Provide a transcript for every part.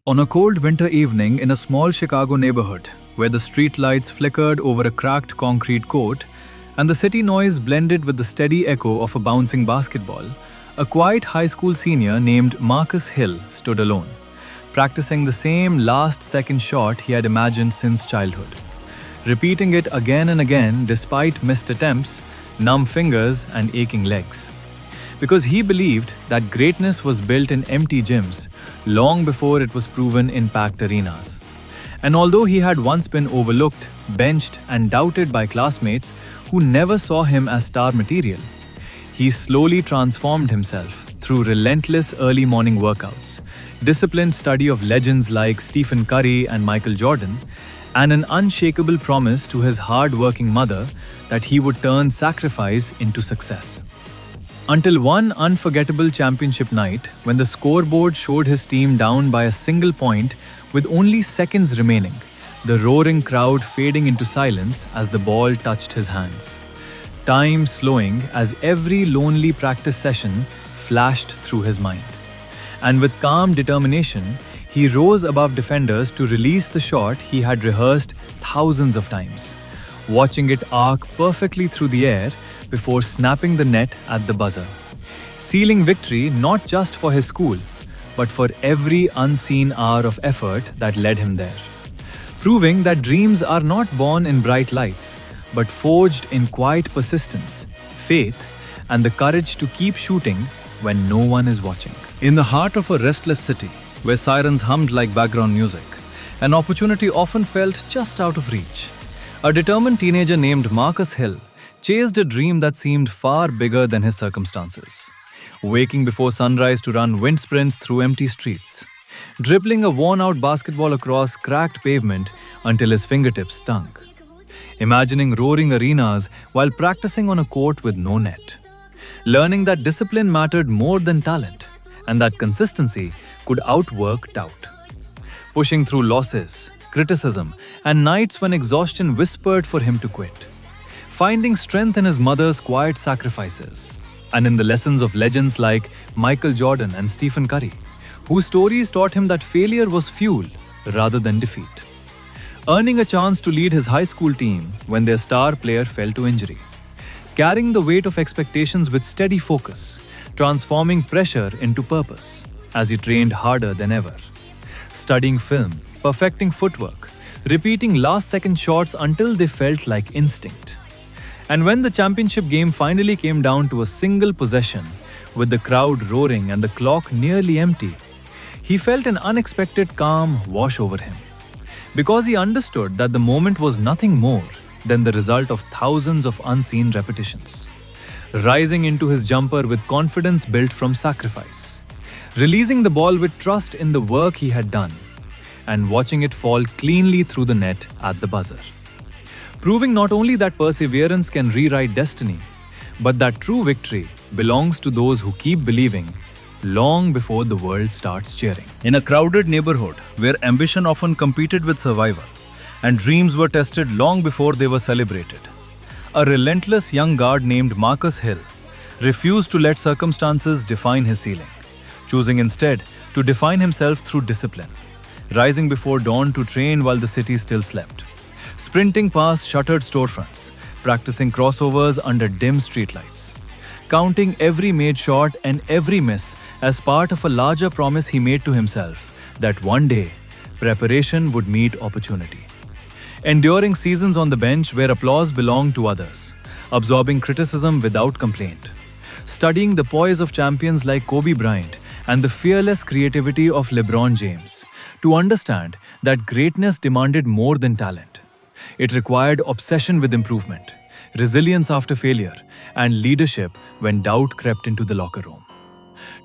On a cold winter evening in a small Chicago neighborhood, where the street lights flickered over a cracked concrete court and the city noise blended with the steady echo of a bouncing basketball, a quiet high school senior named Marcus Hill stood alone, practicing the same last-second shot he had imagined since childhood, repeating it again and again despite missed attempts, numb fingers, and aching legs. Because he believed that greatness was built in empty gyms long before it was proven in packed arenas. And although he had once been overlooked, benched, and doubted by classmates who never saw him as star material, he slowly transformed himself through relentless early morning workouts, disciplined study of legends like Stephen Curry and Michael Jordan, and an unshakable promise to his hard-working mother that he would turn sacrifice into success. Until one unforgettable championship night when the scoreboard showed his team down by a single point with only seconds remaining, the roaring crowd fading into silence as the ball touched his hands. Time slowing as every lonely practice session flashed through his mind. And with calm determination, he rose above defenders to release the shot he had rehearsed thousands of times, watching it arc perfectly through the air before snapping the net at the buzzer, sealing victory not just for his school, but for every unseen hour of effort that led him there, proving that dreams are not born in bright lights, but forged in quiet persistence, faith, and the courage to keep shooting when no one is watching. In the heart of a restless city, where sirens hummed like background music, an opportunity often felt just out of reach, a determined teenager named Marcus Hill chased a dream that seemed far bigger than his circumstances. Waking before sunrise to run wind sprints through empty streets, dribbling a worn-out basketball across cracked pavement until his fingertips stung, imagining roaring arenas while practicing on a court with no net, learning that discipline mattered more than talent and that consistency could outwork doubt, pushing through losses, criticism, and nights when exhaustion whispered for him to quit, finding strength in his mother's quiet sacrifices and in the lessons of legends like Michael Jordan and Stephen Curry, whose stories taught him that failure was fuel rather than defeat, earning a chance to lead his high school team when their star player fell to injury, carrying the weight of expectations with steady focus, transforming pressure into purpose as he trained harder than ever, studying film, perfecting footwork, repeating last-second shots until they felt like instinct. And when the championship game finally came down to a single possession, with the crowd roaring and the clock nearly empty, he felt an unexpected calm wash over him. Because he understood that the moment was nothing more than the result of thousands of unseen repetitions. Rising into his jumper with confidence built from sacrifice, releasing the ball with trust in the work he had done, and watching it fall cleanly through the net at the buzzer. Proving not only that perseverance can rewrite destiny, but that true victory belongs to those who keep believing long before the world starts cheering. In a crowded neighborhood where ambition often competed with survival and dreams were tested long before they were celebrated, a relentless young guard named Marcus Hill refused to let circumstances define his ceiling, choosing instead to define himself through discipline, rising before dawn to train while the city still slept, sprinting past shuttered storefronts, practicing crossovers under dim streetlights, counting every made shot and every miss as part of a larger promise he made to himself that one day, preparation would meet opportunity. Enduring seasons on the bench where applause belonged to others, absorbing criticism without complaint, studying the poise of champions like Kobe Bryant and the fearless creativity of LeBron James, to understand that greatness demanded more than talent. It required obsession with improvement, resilience after failure, and leadership when doubt crept into the locker room.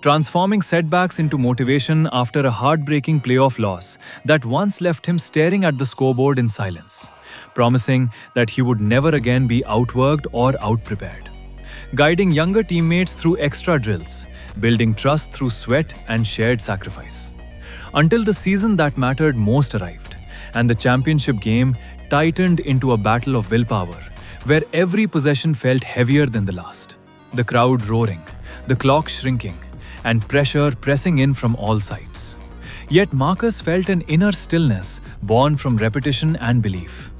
Transforming setbacks into motivation after a heartbreaking playoff loss that once left him staring at the scoreboard in silence, promising that he would never again be outworked or outprepared. Guiding younger teammates through extra drills, building trust through sweat and shared sacrifice. Until the season that mattered most arrived, and the championship game tightened into a battle of willpower, where every possession felt heavier than the last. The crowd roaring, the clock shrinking, and pressure pressing in from all sides. Yet Marcus felt an inner stillness born from repetition and belief.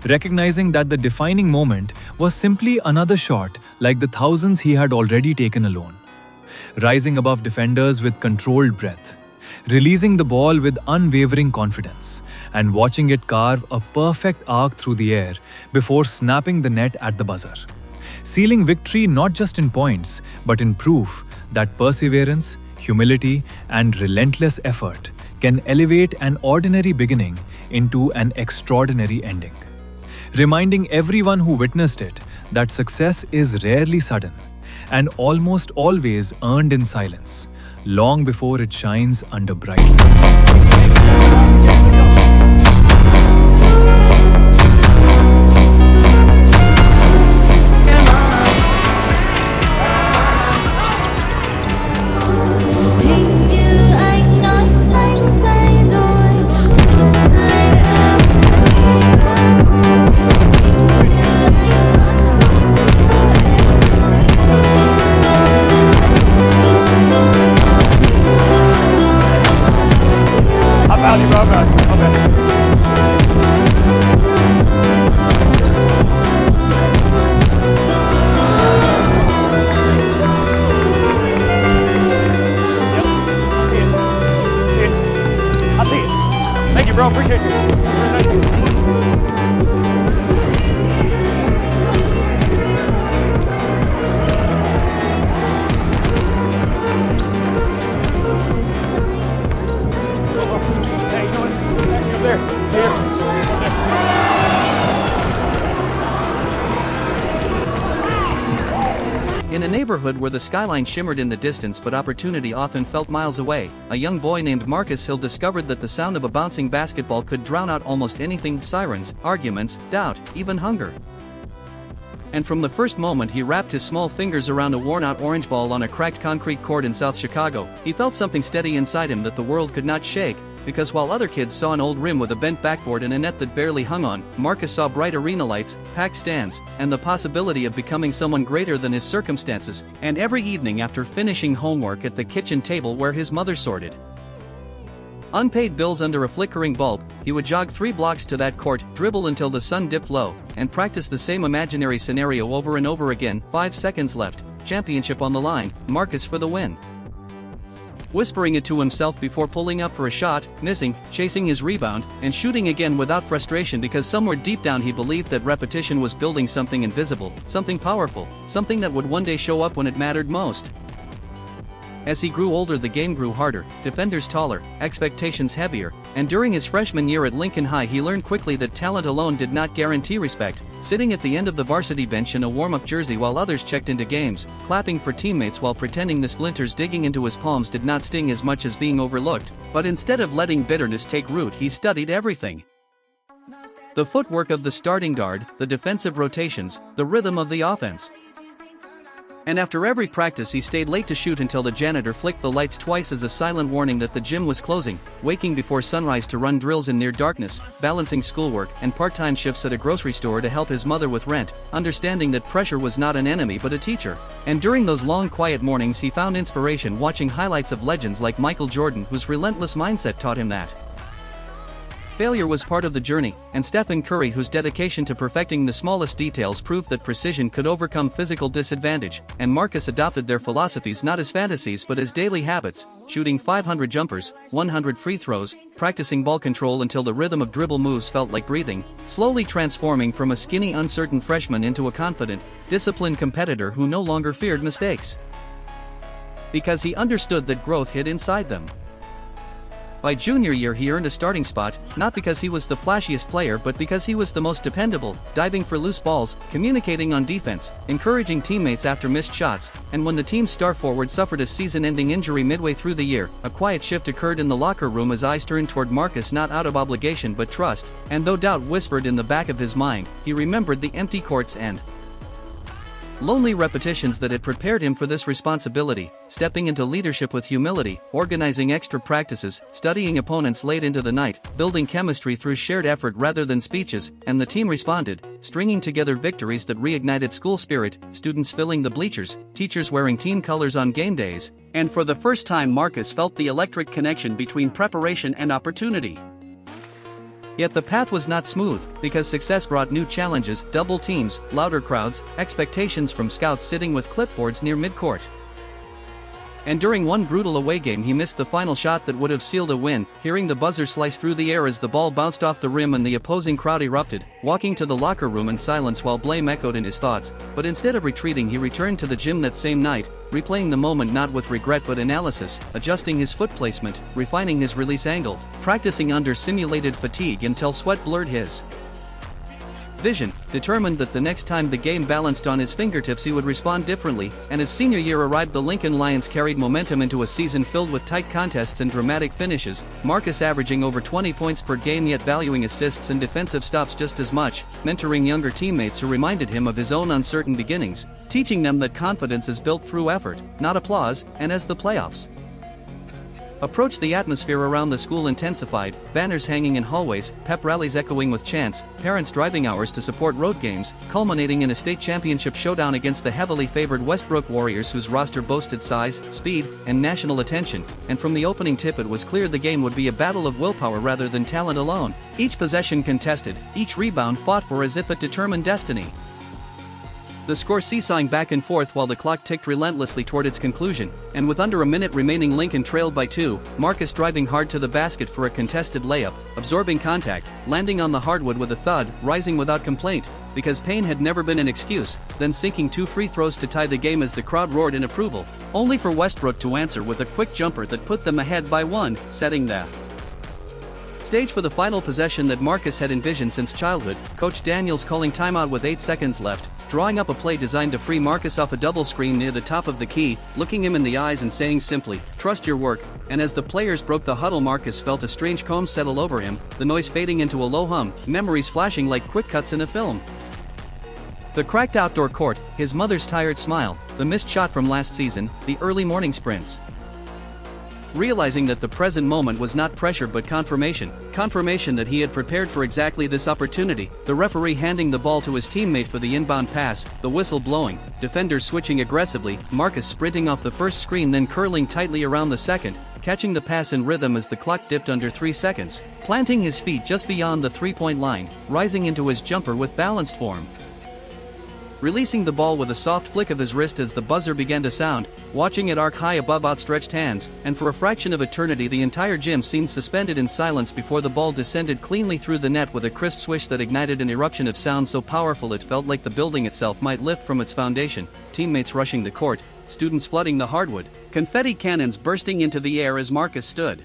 Recognizing that the defining moment was simply another shot like the thousands he had already taken alone. Rising above defenders with controlled breath, releasing the ball with unwavering confidence, and watching it carve a perfect arc through the air before snapping the net at the buzzer. Sealing victory not just in points, but in proof that perseverance, humility, and relentless effort can elevate an ordinary beginning into an extraordinary ending. Reminding everyone who witnessed it that success is rarely sudden and almost always earned in silence, long before it shines under bright lights. Bro, appreciate you. It's really nice of you. Hey, you know what? It's actually up there. It's here. In a neighborhood where the skyline shimmered in the distance but opportunity often felt miles away, a young boy named Marcus Hill discovered that the sound of a bouncing basketball could drown out almost anything: sirens, arguments, doubt, even hunger. And from the first moment he wrapped his small fingers around a worn-out orange ball on a cracked concrete court in South Chicago, he felt something steady inside him that the world could not shake. Because while other kids saw an old rim with a bent backboard and a net that barely hung on, Marcus saw bright arena lights, packed stands, and the possibility of becoming someone greater than his circumstances. And every evening after finishing homework at the kitchen table where his mother sorted unpaid bills under a flickering bulb, he would jog 3 blocks to that court, dribble until the sun dipped low, and practice the same imaginary scenario over and over again. 5 seconds left, championship on the line, Marcus for the win. Whispering it to himself before pulling up for a shot, missing, chasing his rebound, and shooting again without frustration, because somewhere deep down he believed that repetition was building something invisible, something powerful, something that would one day show up when it mattered most. As he grew older, the game grew harder, defenders taller, expectations heavier, and during his freshman year at Lincoln High he learned quickly that talent alone did not guarantee respect. Sitting at the end of the varsity bench in a warm-up jersey while others checked into games, clapping for teammates while pretending the splinters digging into his palms did not sting as much as being overlooked, but instead of letting bitterness take root, he studied everything. The footwork of the starting guard, the defensive rotations, the rhythm of the offense. And after every practice he stayed late to shoot until the janitor flicked the lights twice as a silent warning that the gym was closing, waking before sunrise to run drills in near darkness, balancing schoolwork and part-time shifts at a grocery store to help his mother with rent, understanding that pressure was not an enemy but a teacher. And during those long quiet mornings he found inspiration watching highlights of legends like Michael Jordan, whose relentless mindset taught him that failure was part of the journey, and Stephen Curry, whose dedication to perfecting the smallest details proved that precision could overcome physical disadvantage. And Marcus adopted their philosophies not as fantasies but as daily habits, shooting 500 jumpers, 100 free throws, practicing ball control until the rhythm of dribble moves felt like breathing, slowly transforming from a skinny, uncertain freshman into a confident, disciplined competitor who no longer feared mistakes, because he understood that growth hid inside them. By junior year he earned a starting spot, not because he was the flashiest player but because he was the most dependable, diving for loose balls, communicating on defense, encouraging teammates after missed shots. And when the team's star forward suffered a season-ending injury midway through the year, a quiet shift occurred in the locker room as eyes turned toward Marcus, not out of obligation but trust. And though doubt whispered in the back of his mind, he remembered the empty courts and Lonely repetitions that had prepared him for this responsibility, stepping into leadership with humility, organizing extra practices, studying opponents late into the night, building chemistry through shared effort rather than speeches, and the team responded, stringing together victories that reignited school spirit, students filling the bleachers, teachers wearing team colors on game days, and for the first time Marcus felt the electric connection between preparation and opportunity. Yet the path was not smooth, because success brought new challenges, double teams, louder crowds, expectations from scouts sitting with clipboards near midcourt. And during one brutal away game he missed the final shot that would have sealed a win, hearing the buzzer slice through the air as the ball bounced off the rim and the opposing crowd erupted, walking to the locker room in silence while blame echoed in his thoughts, but instead of retreating he returned to the gym that same night, replaying the moment not with regret but analysis, adjusting his foot placement, refining his release angle, practicing under simulated fatigue until sweat blurred his vision, determined that the next time the game balanced on his fingertips he would respond differently, and as senior year arrived the Lincoln Lions carried momentum into a season filled with tight contests and dramatic finishes, Marcus averaging over 20 points per game yet valuing assists and defensive stops just as much, mentoring younger teammates who reminded him of his own uncertain beginnings, teaching them that confidence is built through effort, not applause, and as the playoffs approached, the atmosphere around the school intensified, banners hanging in hallways, pep rallies echoing with chants, parents driving hours to support road games, culminating in a state championship showdown against the heavily favored Westbrook Warriors whose roster boasted size, speed, and national attention, and from the opening tip it was clear the game would be a battle of willpower rather than talent alone, each possession contested, each rebound fought for as if it determined destiny. The score seesawing back and forth while the clock ticked relentlessly toward its conclusion, and with under a minute remaining Lincoln trailed by 2, Marcus driving hard to the basket for a contested layup, absorbing contact, landing on the hardwood with a thud, rising without complaint, because pain had never been an excuse, then sinking 2 free throws to tie the game as the crowd roared in approval, only for Westbrook to answer with a quick jumper that put them ahead by 1, setting the stage for the final possession that Marcus had envisioned since childhood, Coach Daniels calling timeout with 8 seconds left, drawing up a play designed to free Marcus off a double screen near the top of the key, looking him in the eyes and saying simply, "Trust your work," and as the players broke the huddle Marcus felt a strange calm settle over him, the noise fading into a low hum, memories flashing like quick cuts in a film. The cracked outdoor court, his mother's tired smile, the missed shot from last season, the early morning sprints. Realizing that the present moment was not pressure but confirmation that he had prepared for exactly this opportunity, the referee handing the ball to his teammate for the inbound pass, the whistle blowing, defenders switching aggressively, Marcus sprinting off the first screen then curling tightly around the second, catching the pass in rhythm as the clock dipped under 3 seconds, planting his feet just beyond the three-point line, rising into his jumper with balanced form. Releasing the ball with a soft flick of his wrist as the buzzer began to sound, watching it arc high above outstretched hands, and for a fraction of eternity the entire gym seemed suspended in silence before the ball descended cleanly through the net with a crisp swish that ignited an eruption of sound so powerful it felt like the building itself might lift from its foundation, teammates rushing the court, students flooding the hardwood, confetti cannons bursting into the air as Marcus stood,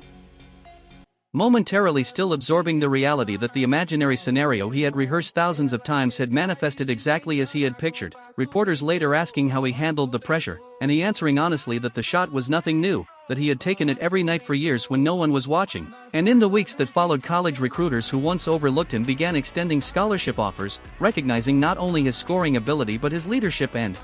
momentarily still absorbing the reality that the imaginary scenario he had rehearsed thousands of times had manifested exactly as he had pictured, reporters later asking how he handled the pressure, and he answering honestly that the shot was nothing new, that he had taken it every night for years when no one was watching, and in the weeks that followed college recruiters who once overlooked him began extending scholarship offers, recognizing not only his scoring ability but his leadership and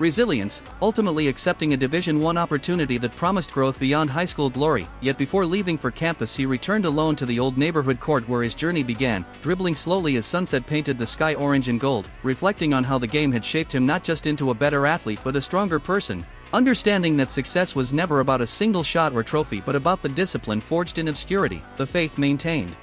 resilience, ultimately accepting a Division I opportunity that promised growth beyond high school glory, yet before leaving for campus he returned alone to the old neighborhood court where his journey began, dribbling slowly as sunset painted the sky orange and gold, reflecting on how the game had shaped him not just into a better athlete but a stronger person, understanding that success was never about a single shot or trophy but about the discipline forged in obscurity, the faith maintained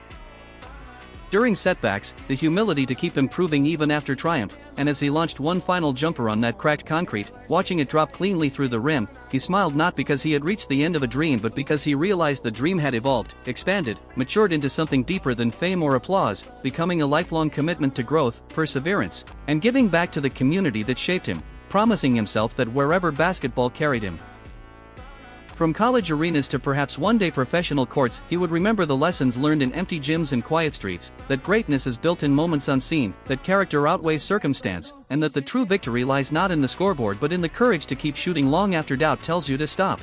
during setbacks, the humility to keep improving even after triumph, and as he launched one final jumper on that cracked concrete, watching it drop cleanly through the rim, he smiled not because he had reached the end of a dream but because he realized the dream had evolved, expanded, matured into something deeper than fame or applause, becoming a lifelong commitment to growth, perseverance, and giving back to the community that shaped him, promising himself that wherever basketball carried him, from college arenas to perhaps one day professional courts, he would remember the lessons learned in empty gyms and quiet streets, that greatness is built in moments unseen, that character outweighs circumstance, and that the true victory lies not in the scoreboard but in the courage to keep shooting long after doubt tells you to stop.